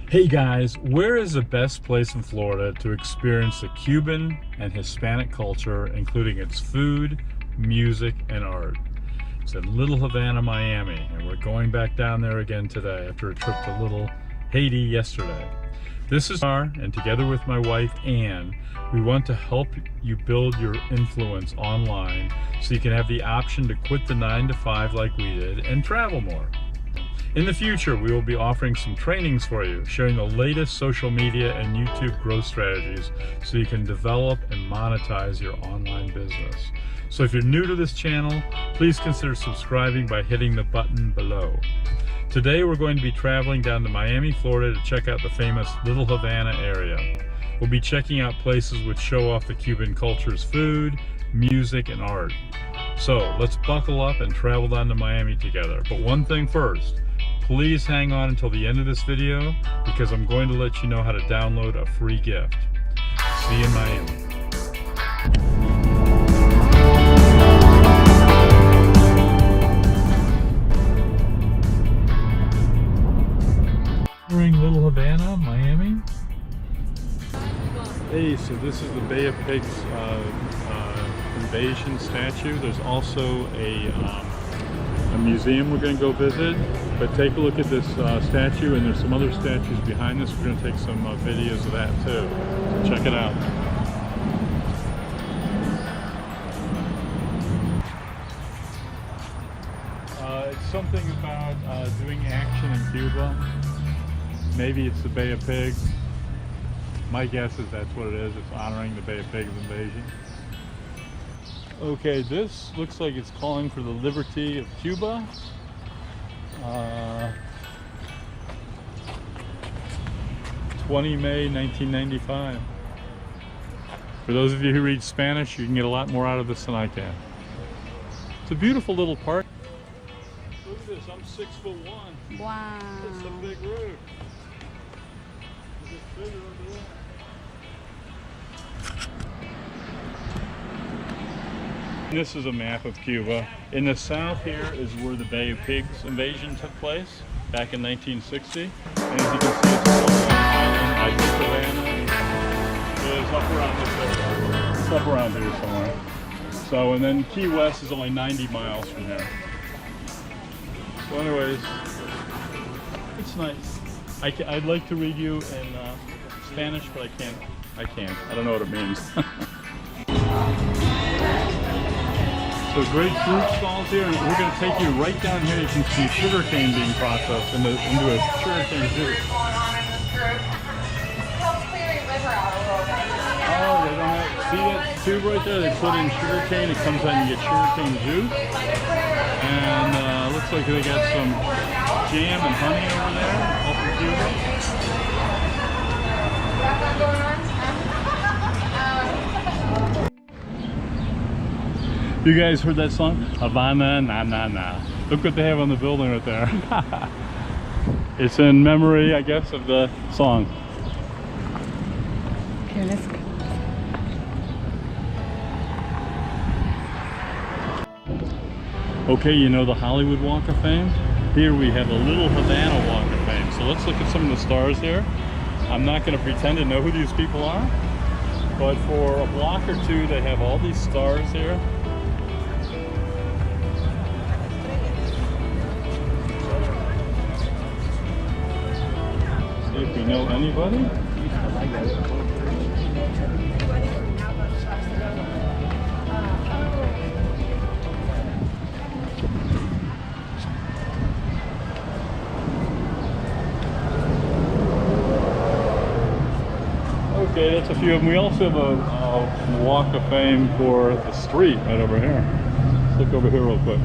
Hey guys, where is the best place in Florida to experience the Cuban and Hispanic culture, including its food, music, and art? It's in Little Havana, Miami, and we're going back down there again today after a trip to Little Haiti yesterday. This is Gar, and together with my wife Ann, we want to help you build your influence online so you can have the option to quit the 9-to-5 like we did and travel more. In the future, we will be offering some trainings for you, sharing the latest social media and YouTube growth strategies so you can develop and monetize your online business. So if you're new to this channel, please consider subscribing by hitting the button below. Today we're going to be traveling down to Miami, Florida to check out the famous Little Havana area. We'll be checking out places which show off the Cuban culture's food, music, and art. So let's buckle up and travel down to Miami together. But one thing first, please hang on until the end of this video because I'm going to let you know how to download a free gift. See you in Miami. We're in Little Havana, Miami. Hey, so this is the Bay of Pigs invasion statue. There's also a museum we're going to go visit, but take a look at this statue, and there's some other statues behind this. We're going to take some videos of that too. So check it out. It's something about doing action in Cuba. Maybe it's the Bay of Pigs. My guess is that's what it is. It's honoring the Bay of Pigs invasion. Okay, this looks like it's calling for the liberty of Cuba. 20 May 1995. For those of you who read Spanish, you can get a lot more out of this than I can. It's a beautiful little park. Look at this, I'm 6'1". Wow. That's a big roof. It's bigger over there. This is a map of Cuba. In the south here is where the Bay of Pigs invasion took place back in 1960. And as you can see, it's island Havana is up around this area. It's up around here somewhere. So, and then Key West is only 90 miles from here. So anyways, it's nice. I'd like to read you in Spanish, but I can't. I don't know what it means. So great fruit stalls here, and we're going to take you right down here. You can see sugarcane being processed into a sugarcane juice. Oh, they don't have, see that tube right there? They put in sugarcane, it comes out and you get sugarcane juice. And looks like they got some jam and honey over there, all from Cuba. You guys heard that song? Havana, na na na. Look what they have on the building right there. It's in memory, I guess, of the song. Okay, let's go. Okay, you know the Hollywood Walk of Fame? Here we have a Little Havana Walk of Fame. So let's look at some of the stars here. I'm not going to pretend to know who these people are, but for a block or two they have all these stars here. See if we know anybody. Okay, that's a few of them. We also have a walk of fame for the street right over here. Let's look over here real quick.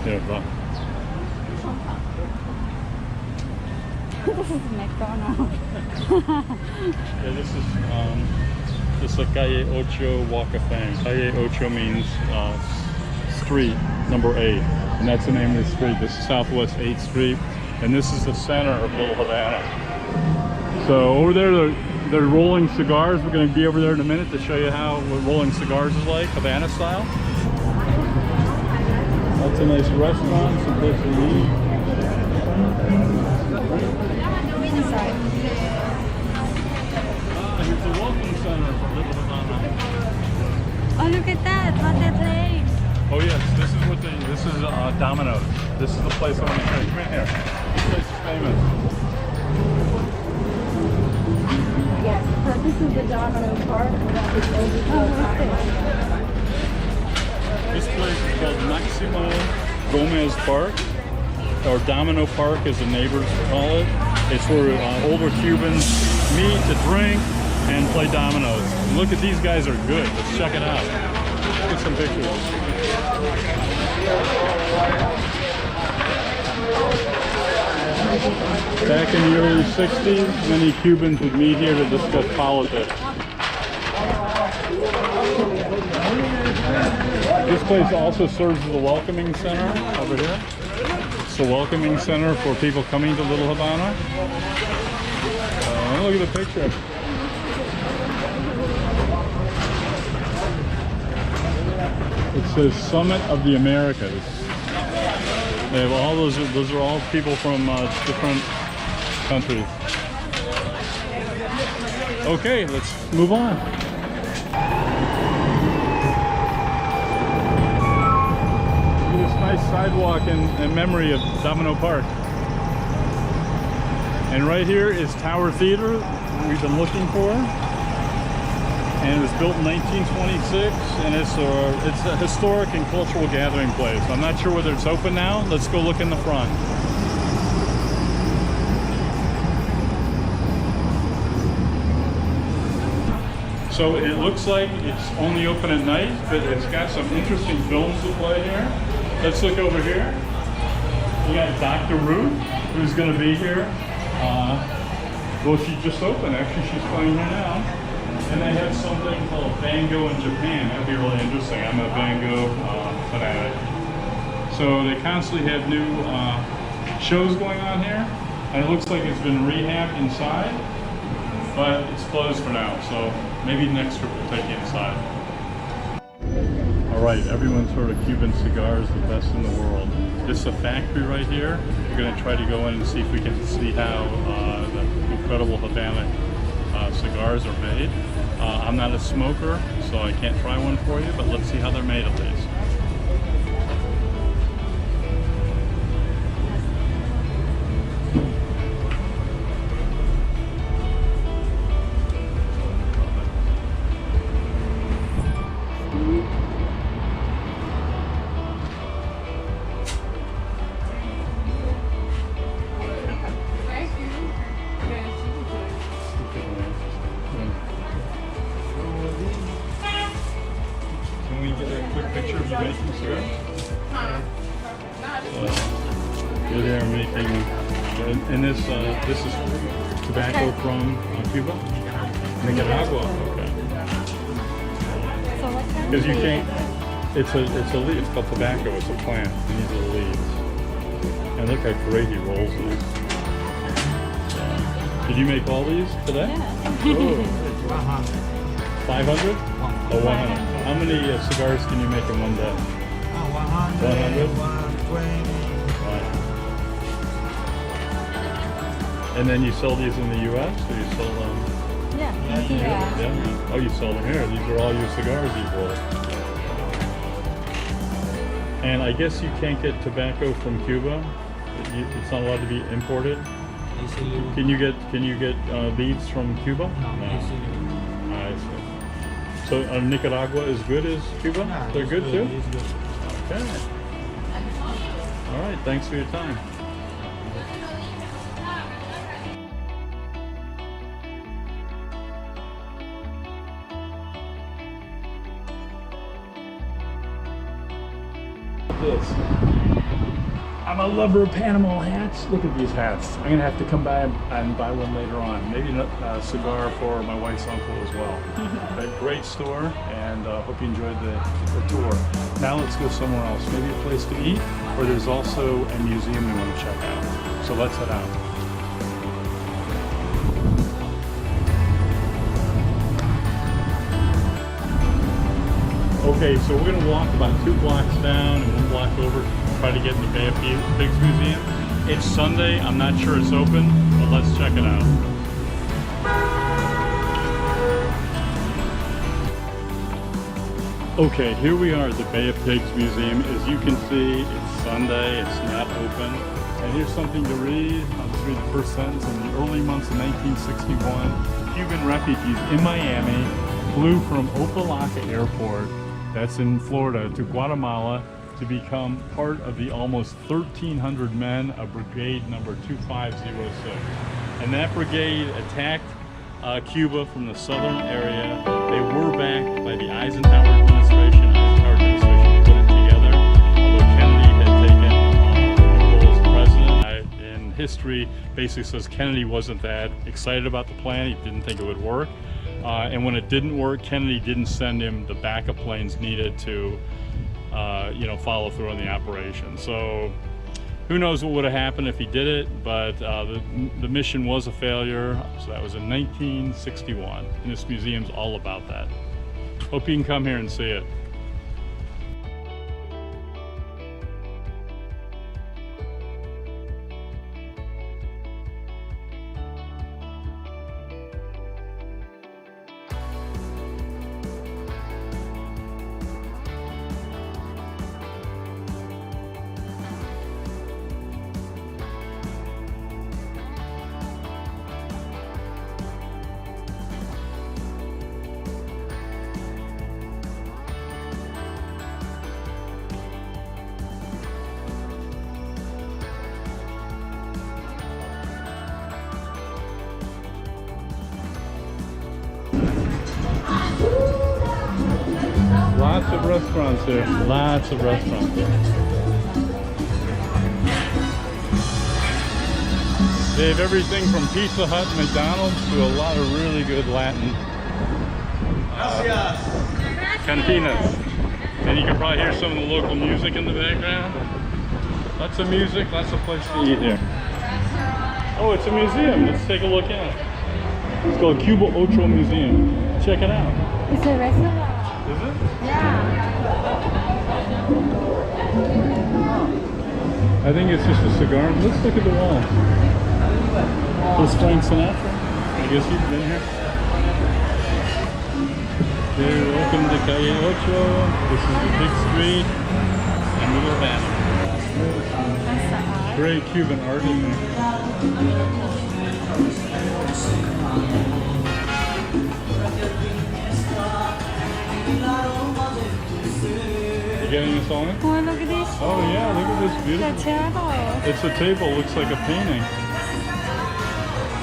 Here, look. This is McDonald's. Yeah, this is the Calle Ocho Walk of Fame. Calle Ocho means street number 8, and that's the name of the street. This is Southwest 8th Street, and this is the center of Little Havana. So over there, they're rolling cigars. We're going to be over there in a minute to show you what rolling cigars is like, Havana style. That's a nice restaurant, some place to eat. Domino's. This is the place I want to show you. Come in here. This place is famous. Yes, this is the Domino Park. This place is called Maximo Gomez Park, or Domino Park as the neighbors call it. It's where older Cubans meet to drink and play dominoes. And look at these guys are good. Let's check it out. Look at some pictures. Back in the early 60s, many Cubans would meet here to discuss politics. This place also serves as a welcoming center over here. It's a welcoming center for people coming to Little Havana. Look at the picture. It says Summit of the Americas. They have all those are all people from different countries. Okay, let's move on. Look at this nice sidewalk in memory of Domino Park. And right here is Tower Theater we've been looking for. And it was built in 1926, and it's a historic and cultural gathering place. I'm not sure whether it's open now. Let's go look in the front. So it looks like it's only open at night, but it's got some interesting films to play here. Let's look over here. We got Dr. Ruth, who's going to be here. Well, she just opened. Actually, she's playing here now. And they have something called Bango in Japan. That'd be really interesting. I'm a Bango fanatic. So they constantly have new shows going on here. And it looks like it's been rehabbed inside, but it's closed for now. So maybe next trip we'll take you inside. All right, everyone's heard of Cuban cigars, the best in the world. This is a factory right here. We're going to try to go in and see if we can see how the incredible Havana cigars are made. I'm not a smoker, so I can't try one for you, but let's see how they're made at least. Picture of you making cigars? You're there making, and this is tobacco from Cuba? Nicaragua, okay. Because you can't, it's a leaf, it's called tobacco, it's a plant, and these are the leaves. And look how great he rolls these. Did you make all these today? Yeah. Oh, 500? Oh, 100. How many cigars can you make in one day? 100? 120. And then you sell these in the U.S. or you sell them? Yeah. Oh, you sell them here. These are all your cigars you've rolled. And I guess you can't get tobacco from Cuba. It's not allowed to be imported. Can you get leaves from Cuba? No. I see. So Nicaragua is good as Cuba? They're good too? Okay. All right, thanks for your time. This. I'm a lover of Panama hats. Look at these hats. I'm gonna have to come by and buy one later on. Maybe a cigar for my wife's uncle as well. But great store, and hope you enjoyed the tour. Now let's go somewhere else. Maybe a place to eat, or there's also a museum we want to check out. So let's head out. Okay, so we're gonna walk about 2 blocks down and 1 block over. Try to get in the Bay of Pigs Museum. It's Sunday, I'm not sure it's open, but let's check it out. Okay, here we are at the Bay of Pigs Museum. As you can see, it's Sunday, it's not open. And here's something to read. I'll just read the first sentence. In the early months of 1961, Cuban refugees in Miami flew from Opa Airport, that's in Florida, to Guatemala to become part of the almost 1,300 men of Brigade number 2506. And that brigade attacked Cuba from the southern area. They were backed by the Eisenhower administration. Eisenhower administration put it together, although Kennedy had taken the role as president. In history, basically says Kennedy wasn't that excited about the plan. He didn't think it would work. And when it didn't work, Kennedy didn't send him the backup planes needed to follow through on the operation. So who knows what would have happened if he did it, but the mission was a failure. So that was in 1961, and this museum's all about that. Hope you can come here and see it. Lots of restaurants here. Lots of restaurants. They have everything from Pizza Hut and McDonald's to a lot of really good Latin cantinas. And you can probably hear some of the local music in the background. Lots of music, lots of places to eat here. Oh, it's a museum. Let's take a look at it. It's called Cuba Ocho Museum. Check it out. It's a restaurant. Is it? Yeah. I think it's just a cigar. Let's look at the wall. This Frank Sinatra. I guess you've been here. Okay, welcome to Calle Ocho. This is the big street in Little Havana. Great Cuban art in there. You getting this on? Oh, look at this. Oh yeah, look at this beautiful. The table. It's a table, looks like a painting.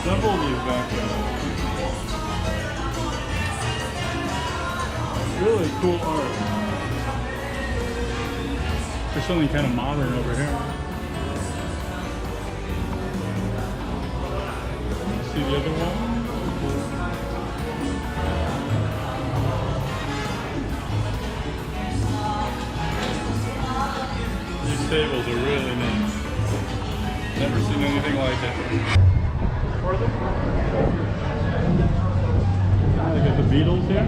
Several of these back there. Really cool art. There's something kind of modern over here. See the other one? These tables are really neat. Never seen anything like it. Further? They got the Beatles here.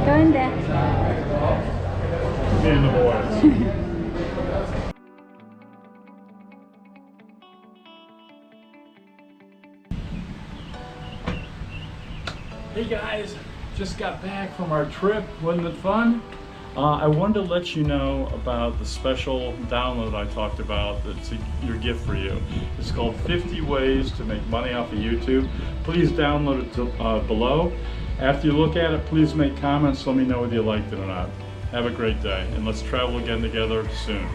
Go in there. Me and the boys. Hey guys, just got back from our trip. Wasn't it fun? I wanted to let you know about the special download I talked about that's your gift for you. It's called 50 Ways to Make Money Off of YouTube. Please download it below. After you look at it, please make comments. Let me know whether you liked it or not. Have a great day, and let's travel again together soon.